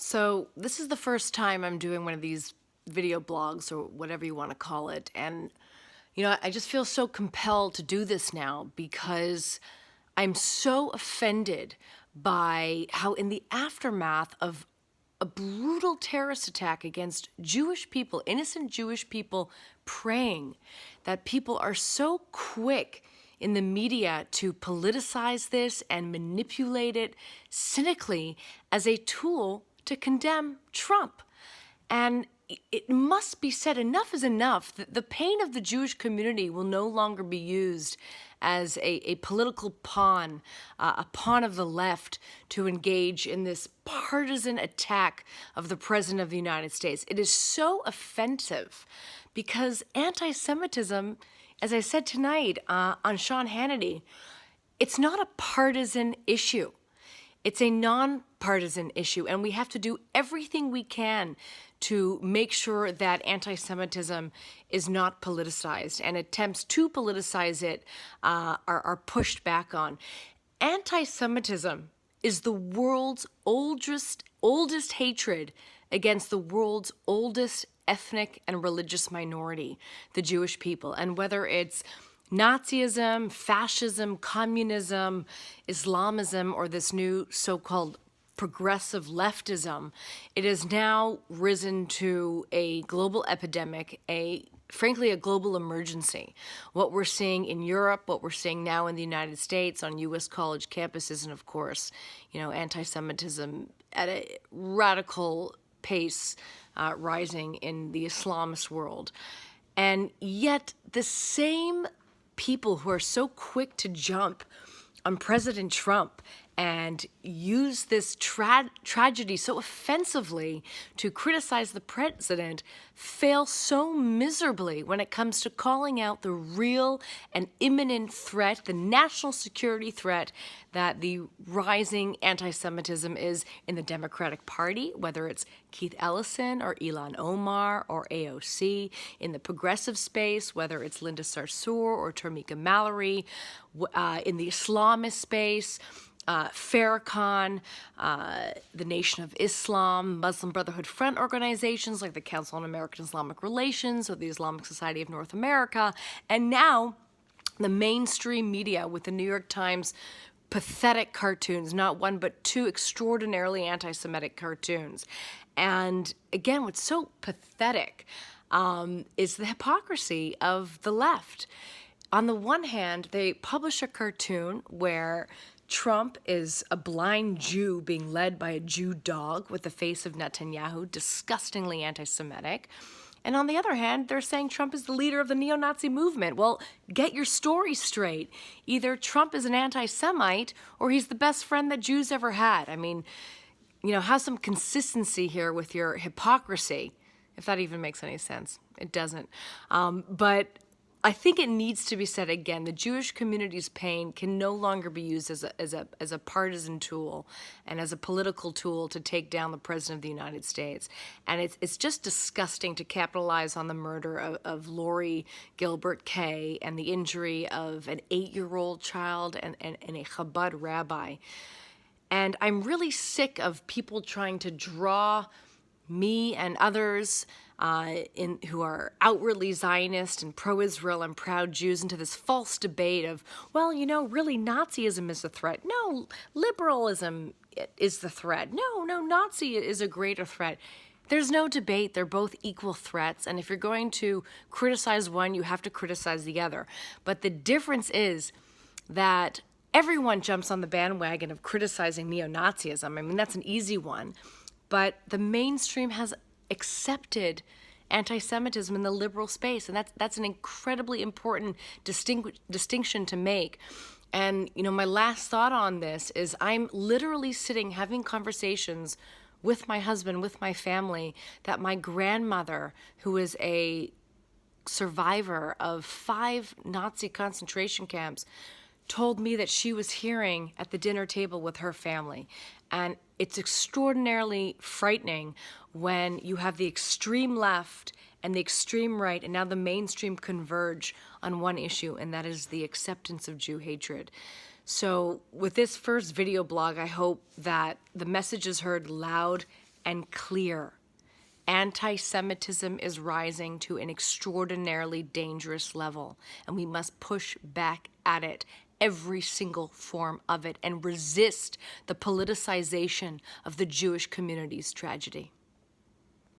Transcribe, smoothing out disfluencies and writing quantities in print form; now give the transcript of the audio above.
So this is the first time I'm doing one of these video blogs or whatever you want to call it. And, I just feel so compelled to do this now because I'm so offended by how in the aftermath of a brutal terrorist attack against Jewish people, innocent Jewish people praying, that people are so quick in the media to politicize this and manipulate it cynically as a tool to condemn Trump. And it must be said, enough is enough. The pain of the Jewish community will no longer be used as a political pawn, a pawn of the left to engage in this partisan attack of the President of the United States. It is so offensive because anti-Semitism, as I said tonight on Sean Hannity, it's not a partisan issue. It's a nonpartisan issue, and we have to do everything we can to make sure that anti-Semitism is not politicized, and attempts to politicize it are pushed back on. Anti-Semitism is the world's oldest hatred against the world's oldest ethnic and religious minority, the Jewish people. And whether it's Nazism, fascism, communism, Islamism, or this new so-called progressive leftism, it has now risen to a global epidemic, frankly, a global emergency. What we're seeing in Europe, what we're seeing now in the United States on U.S. college campuses, and of course, anti-Semitism at a radical pace rising in the Islamist world. And yet the same people who are so quick to jump on President Trump and use this tragedy so offensively to criticize the president fail so miserably when it comes to calling out the real and imminent threat, the national security threat that the rising anti-Semitism is in the Democratic Party, whether it's Keith Ellison or Ilhan Omar or AOC, in the progressive space, whether it's Linda Sarsour or Tamika Mallory, in the Islamist space, Farrakhan, the Nation of Islam, Muslim Brotherhood Front organizations like the Council on American Islamic Relations or the Islamic Society of North America, and now the mainstream media with the New York Times pathetic cartoons, not one but two extraordinarily anti-Semitic cartoons. And again, what's so pathetic is the hypocrisy of the left. On the one hand, they publish a cartoon where Trump is a blind Jew being led by a Jew dog with the face of Netanyahu, disgustingly anti-Semitic. And on the other hand, they're saying Trump is the leader of the neo-Nazi movement. Well, get your story straight. Either Trump is an anti-Semite or he's the best friend that Jews ever had. I mean, have some consistency here with your hypocrisy, if that even makes any sense. It doesn't. But I think it needs to be said again, the Jewish community's pain can no longer be used as a partisan tool and as a political tool to take down the President of the United States. And it's just disgusting to capitalize on the murder of Lori Gilbert Kay and the injury of an 8-year-old child and a Chabad rabbi. And I'm really sick of people trying to draw me and others who are outwardly Zionist and pro-Israel and proud Jews into this false debate of, well, really Nazism is a threat. No, liberalism is the threat. No, Nazi is a greater threat. There's no debate. They're both equal threats. And if you're going to criticize one, you have to criticize the other. But the difference is that everyone jumps on the bandwagon of criticizing neo-Nazism. I mean, that's an easy one. But the mainstream has accepted anti-Semitism in the liberal space, and that's an incredibly important distinction to make. And my last thought on this is I'm literally sitting having conversations with my husband, with my family, that my grandmother, who is a survivor of 5 Nazi concentration camps, told me that she was hearing at the dinner table with her family. And it's extraordinarily frightening when you have the extreme left and the extreme right and now the mainstream converge on one issue, and that is the acceptance of Jew hatred. So with this first video blog, I hope that the message is heard loud and clear. Anti-Semitism is rising to an extraordinarily dangerous level, and we must push back at it, every single form of it, and resist the politicization of the Jewish community's tragedy.